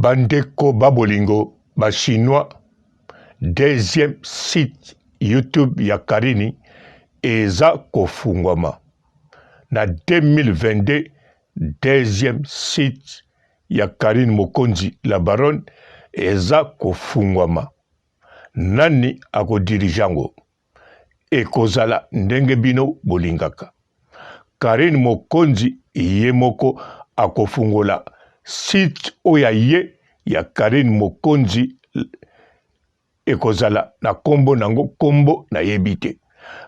Bandeko Babolingo, ba Chinois, deuxième site YouTube ya Karini, eza kofungwama. Na 2022, deuxième site ya Karine Mokonzi, la baronne, eza kofungwama. Nani ako dirijango? Ekozala ndenge bino bolingaka. Karine Mokonzi ye moko akofungola site oya ye ya Karine Mokonzi ekozala na kombo nango kombo na yebite.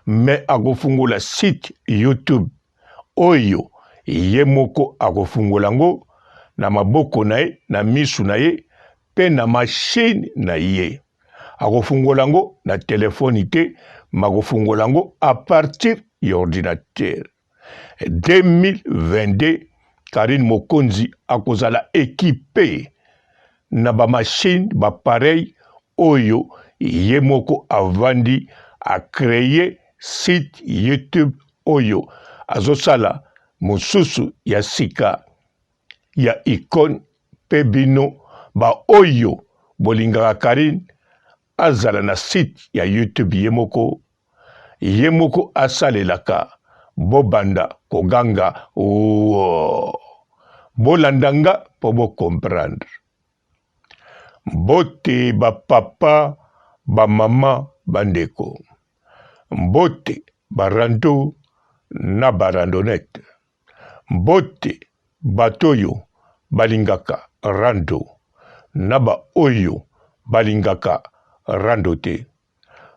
Me akofungola site YouTube oyo ye moko akofungola ngo na maboko na ye, na misu na ye, pe na machine na ye. Akofungola ngo na telefoni te, makofungola ngo a partir ya ordinateur. 2022, Karine Mokonzi akozala équipé na ba machine, ba pareil oyo ye moko avandi a créer site YouTube oyo azosala mosusu ya sika ya icône pe bino ba oyo bolingaka Karine azala na site ya YouTube ye moko asalelaka bobanda koganga bolandanga po bo comprendre. Mbote ba papa, ba mama, bandeko. Mbote ba rando na ba randonnette. Mbote batoyo balingaka rando na ba oyo balingaka rando te.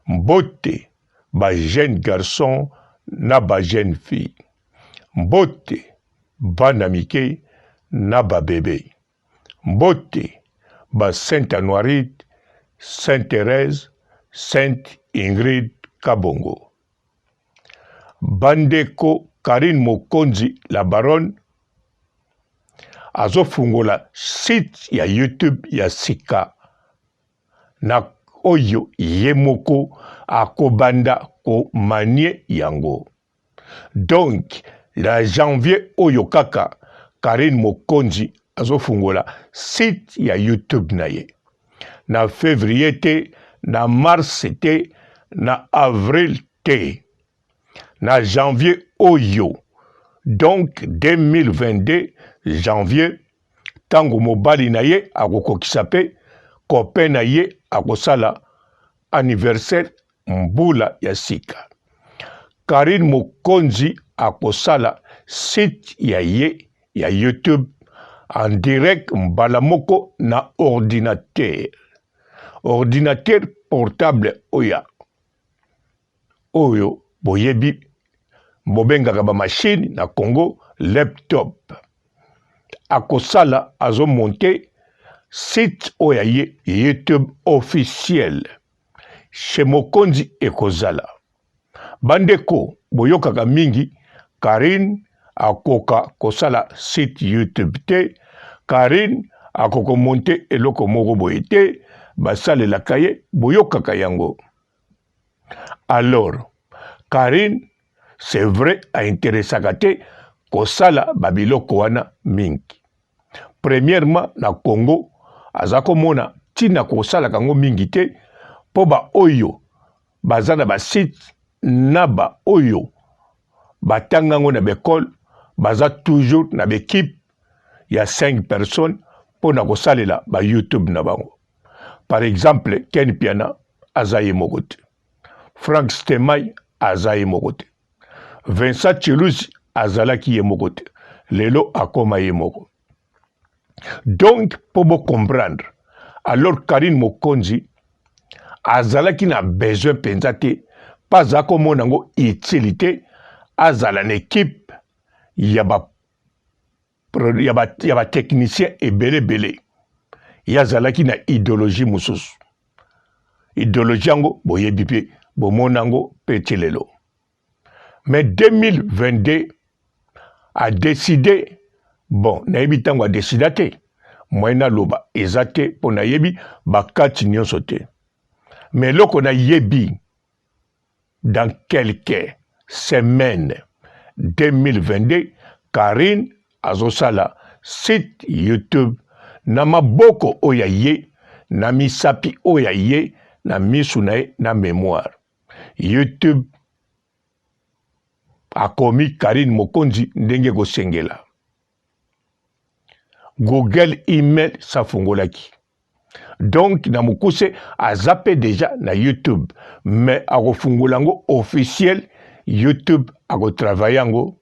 Mbote ba jeune garçon na ba jeune fille. Mbote bana mike na ba bébé. Mbote ba Sainte Anoirite, Sainte Thérèse, Sainte Ingrid Kabongo. Bandeko Karine Mokonzi, la baronne, azofungola site ya YouTube ya sika na oyo ye moko akobanda ko manie yango. Donc, la janvier oyo kaka, Karine Mokonzi azofungola site ya YouTube na ye. Na février te, na mars te, na avril te. Na janvier oyo. Donc 2022 janvier, tango mobali na ye akokokisa pe, copain na ye akosala anniversaire mbula ya sika. Karine Mokonzi akosala site ya ye ya YouTube en direct mbala moko na ordinateur. Ordinateur portable oyo boyebi bobengaka ba machine na Congo laptop. Akosala azo monter site oya ye YouTube officiel. Chez Mokonzi ekozala. Bandeko boyokaka mingi Karine akoka kosala site YouTube te. Karine akoko monter eloko moko boye te. Basalelaka ye boyokaka yango. Alors, Karine, c'est vrai, a intéressaka te kosala babiloko wana mingi. Premièrement, na Congo, azako mona tina kosala kango mingi te, po ba oyo, bazana ba site, na ba oyo, batangango na bekol, baza toujours na l'équipe, il y a 5 personnes, po na kosalela ba YouTube na bango. Par exemple, Ken Piana, azaye mogote. Frank Stemay, azaye mogote. Vincent Chiluzi, azalaki ye mogote. Lelo akoma ye mogo. Donc, pour vous comprendre, alors Karine Mokonzi, azalaki na besoin pensate, pas à comme monango utilité, azala une équipe, yaba technicien et belé. Yazalaki na idéologie mususu. Idéologie ango boye bipe bomonango petelelo. Mais 2022 a décidé, bon, nayebi tango a décidé te, moyena loba ezate po nayebi bakati nyonso te. Mais loko na yebi dans quelques semaines 2022, Karine azosala site YouTube na maboko oya ye na misapi oya ye na misu na ye na mémoire. YouTube akomi Karine Mokonzi ndenge kosengela. Google email safungolaki. Donc na mukuse azape déjà na YouTube, mais akofungolango officiel YouTube akotravayango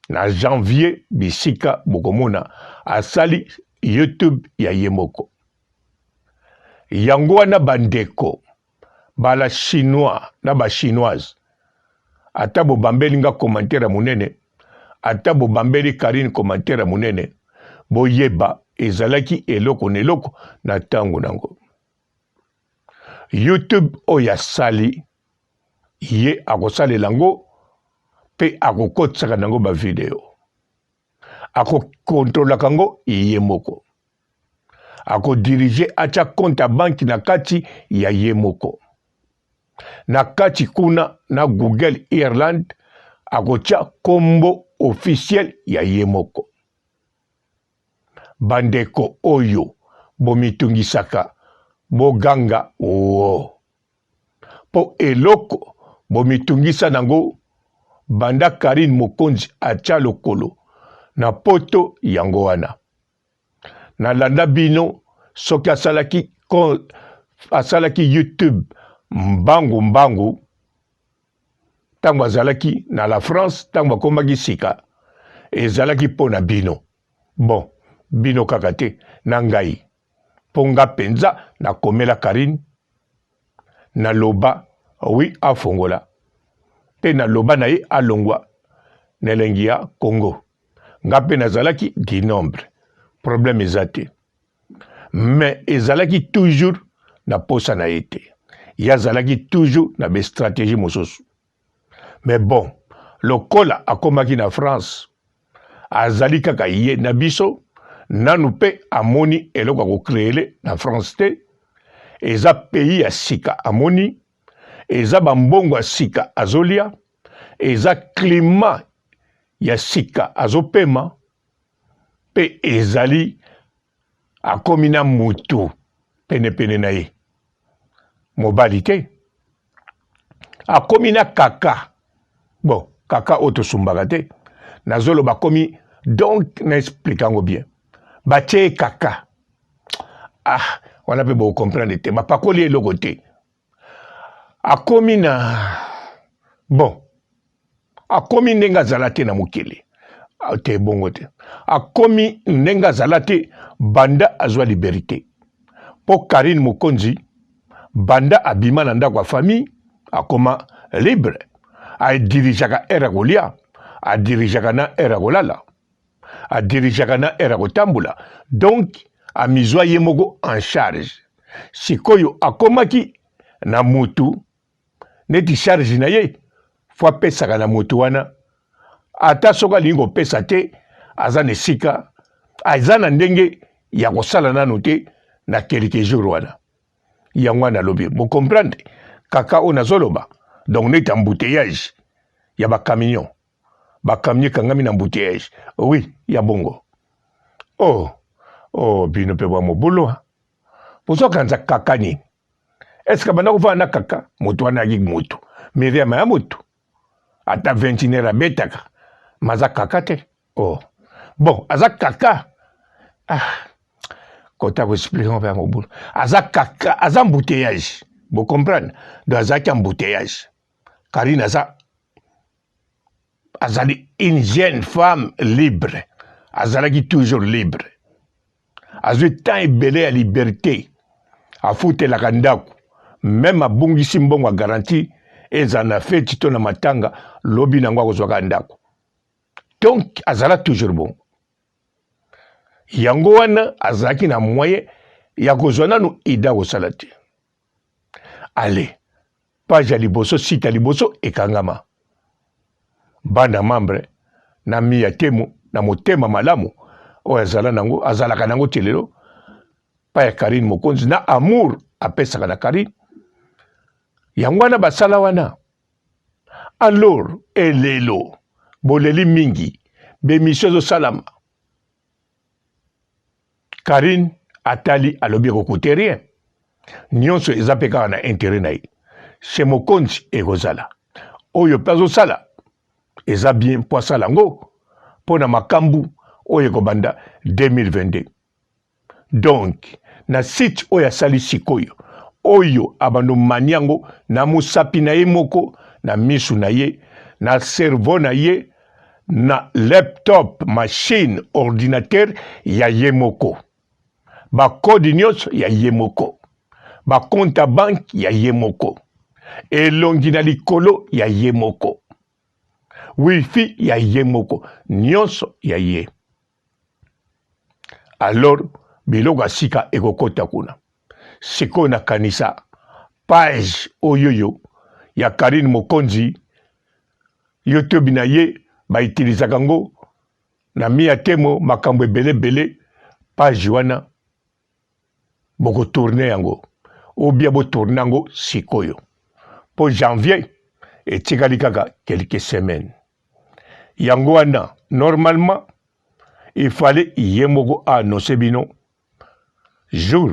na janvier bisika bokomona asali YouTube ya yemoko. Yango wana bandeko bala chinois na ba chinoise ata bo bambeli nga commentaire munene, ata bo bambeli Karine commentaire munene, boyeba ezalaki eloko neloko na tango nango. YouTube oya sali ye akosale lango pe akokotsaka nango ba video. Akokontrola kango ye moko. Akodirige acha compte banki na kati ya ye moko. Na kati kuna na Google Ireland akocha kombo officiel ya ye moko. Bandeko oyo bomitungisaka boganga po eloko bomitungisa nango banda Karine Mokonzi acha lokolo na poto yango wana. Na landa bino soki asalaki YouTube mbangu tango azalaki na la France, tango akomaki sika ezalaki pona bino. Bon, bino kakate na ngai ponga penza na komela Karine na loba oui afongola pe na loba na ye alongwa nelengi ya Congo. Nga pe nazalaki di nombre problème ezate, mais ezalaki toujours na posa na ete yazalaki toujours na be stratégie mosusu. Mais bon, lokola akomaki na France azali kaka ye na biso nanu pe amoni eloko akokreele na France te, eza pays ya sika amoni, eza bambongo ya sika azolia, eza climat ya sika azopema, pe ezali akomi na mutu pene na ye mobali te, akomi na kaka. Bon, kaka otosumbaka te nazolo bakomi, donc na expliquango bien batie kaka. Ah, wana pe bo comprendre te bapakoli eloko te. Akomi na bon, akomi ndenga zala te na mokili te bongo te, akomi ndenga zala te banda azwa liberté. Po Karine Mokonzi banda abima na ndako ya famille akoma libre, adirijaka era kolia, adirijaka na era kolala, adirijaka na era kotambula, donc amizwa ye moko en charge. Sikoyo akomaki na mutu neti charge na ye fo apesaka na mutu wana, ata soka lingo pesa te aza na esika aza na ndenge ya kosala nanu te na quelques jours wana. Yango wana lobi bo comprendre kaka ona zoloba. Donc neti embouteillage ya ba camion kangami na embouteillage, oui ya bongo. Oh bino pe bwa mobulu poso kanza kaka ni. Est-ce que banda kufa na kaka moto wana yiki moto Miriam ya moto ata 21 betaka maza kaka te. Bon aza kaka kota ko expliquer on va mobulu aza kaka aza embouteillage, vous comprenez, donc aza ki embouteillage. Karine azali une jeune femme libre, azalaki toujours libre, azwi temps ebele ya liberté, afutelaka ndako, même abungisi mbongo garanti eza na feti to na matanga lobi nango akozwaka ndako. Donc azala toujours bon. Yango wana azalaki na moyen ya kozwa nanu ida kosala te. Allez, page ya liboso, site ya liboso ekangama. Banda membre na miya temo na motema malamu oyo azalaka nango telelo pa ya Karine Mokonzi na amour apesaka na Karine. Yango wana basala wana. Alors elelo boleli mingi bemisio ezosalama Karine atali alobi kokote rien. Nyonso eza pe kaka na intérêt na ye. Chez Mokonzi ekozala. Oyo pezo sala eza bien po asala ngo po na makambu oyo ekobanda 2022. Donc na site oyo asali sikoyo oyo abando maniango na musapi na ye moko na misu na ye na cerveau na ye na laptop, machine, ordinateur ya ye moko. Ba code nyonso ya ye moko. Ba compte à banque ya ye moko. Elongi na likolo ya ye moko. Wifi ya ye moko. Nyonso ya ye. Alors, biloko asika ekokota kuna. Siko na kanisa page oyoyo ya Karine Mokonzi YouTube na ye ba utiliza kango na mia temo makambo ebele page wana boko tourner yango ou bien bo tourner yango sikoyo pour janvier etikali kaka quelques semaines yango wana normalement il fallait yemoko annoncer bino jour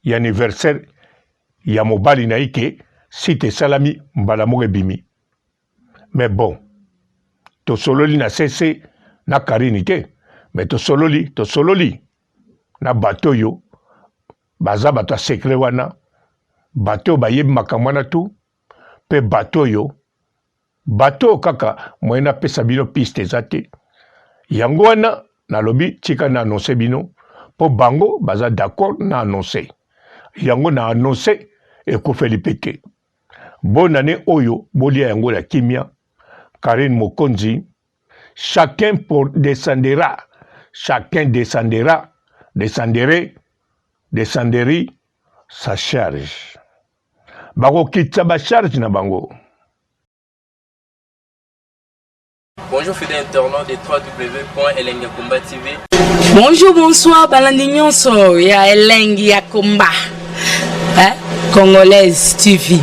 y anniversaire ya mobali na ike site salami mbala moko ebimi mais bon tosololi na cc na Karine te mais tosololi na bato yo baza bato secret wana bato bayebi makambo wana tu pe bato kaka moyena pesa bino piste eza te yango wana nalobi tika na annonce bino po bango baza d'accord na annonce yango na annonce ekofeli peke bonne année oyo bolia yango la kimia Karine Mokonzi chacun descendrait sa charge. Bako kitsa ba charge na bango. Bonjour fidèles internautes de www.elengiakomba TV. Bonjour, bonsoir, balandi nyonso ya Elengi ya Komba. Congolaise TV.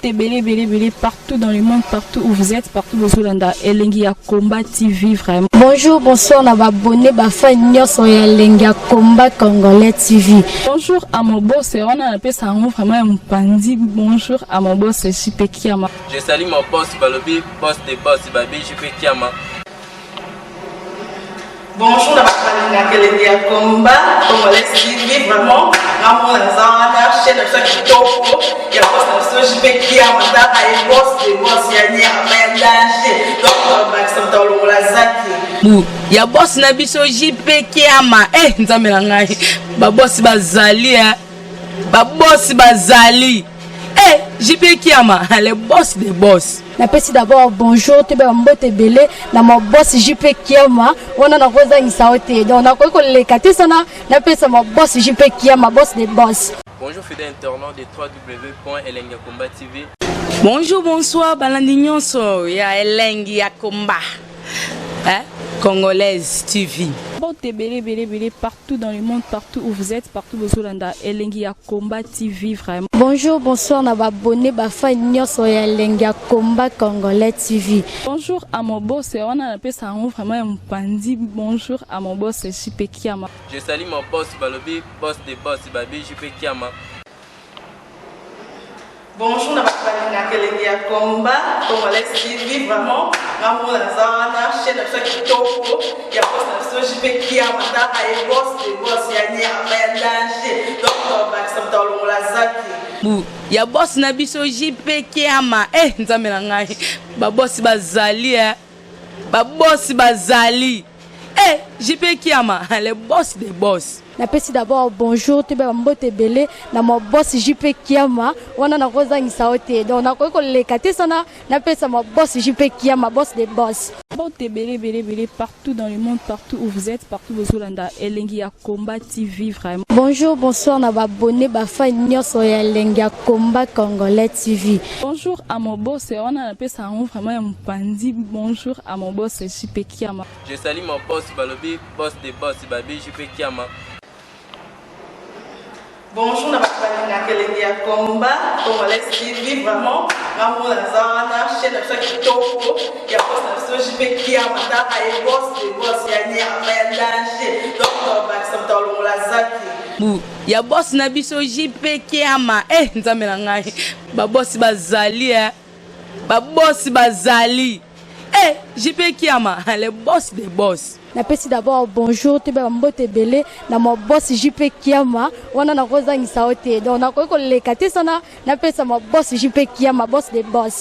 Belé partout dans le monde, partout où vous êtes, partout où vous êtes, Elengi ya Komba TV vraiment. Bonjour, bonsoir, na abonné ba fan nyonso ya Elengi ya Komba Congolais TV. Bonjour à mon boss, on a appelé ça vraiment un pandi. Bonjour à mon boss, JP Kiama. Je salue mon boss Balobi, boss des boss Babi, JP Kiama. Bonjour, la Elengi ya Komba Congolais TV vraiment. Ramon Zana, chaîne de chaque topo, il y a pas de JP Kiama, ta et boss des boss ya ni aménagé. Donc on va s'entendre le la zaki. Ya boss na biso JP Kiama nzambe na ngai ba boss bazali ba boss bazali JP Kiama le boss des boss. Napesi d'abord bonjour te ba mbote belé na mo boss JP Kiama wana na koza ngisaote donc na ko lekate sana napesa mo boss JP Kiama boss des boss. Bonjour fidèles internautes de www.elengiakomba TV. Bonjour, bonsoir, balandi nyonso ya Elengi ya Komba. Congolaise TV. Belé partout dans le monde, partout où vous êtes, partout où vous êtes, Elengi ya Komba TV vraiment. Bonjour, bonsoir, na abonné ba fan nyonso ya Elengi ya Komba Congolais TV. Bonjour à mon boss, on a appelé ça vraiment un pandi. Bonjour à mon boss, JP Kiama. Je salue mon boss Balobi, boss des boss Babi, JP Kiama. Bonjour, na Elengi ya Komba Congolais TV vraiment. Ramon Zana, chaîne de chaque topo, il y a pas de JP Kiama, ta et boss des boss ya ni aménagé. Donc on va s'entendre le la zaki. Ya boss na biso JP Kiama nzambe na ngai ba boss bazali ba boss bazali JP Kiama le boss des boss. Napesi d'abord bonjour te ba mbote belé na mo boss JP Kiama wana na koza ngisaote donc na ko lekate sana napesa mo boss JP Kiama boss des boss. Belé partout dans le monde, partout où vous êtes, partout où vous êtes, Elengi ya Komba TV vraiment. Bonjour, bonsoir, na abonné ba fan nyonso ya Elengi ya Komba Congolais TV. Bonjour à mon boss, on a appelé ça vraiment un pandi. Bonjour à mon boss, JP Kiama. Je salue mon boss Balobi, boss des boss Babi, JP Kiama. Bonjour, na Elengi ya Komba Congolais TV vraiment. Ramon Zana, chaîne de chaque topo, il y a pas de JP Kiama, ta et boss des boss ya ni aménagé. Donc on va s'entendre le la zaki. bu ya boss na biso JP Kiama nzambe na ngai ba boss bazali ba boss bazali JP Kiama le boss des boss. Napesi d'abord bonjour te ba mbote belé na mo boss JP Kiama wana na kozangisa ote donc na ko lekate sana napesa mo boss JP Kiama boss des boss.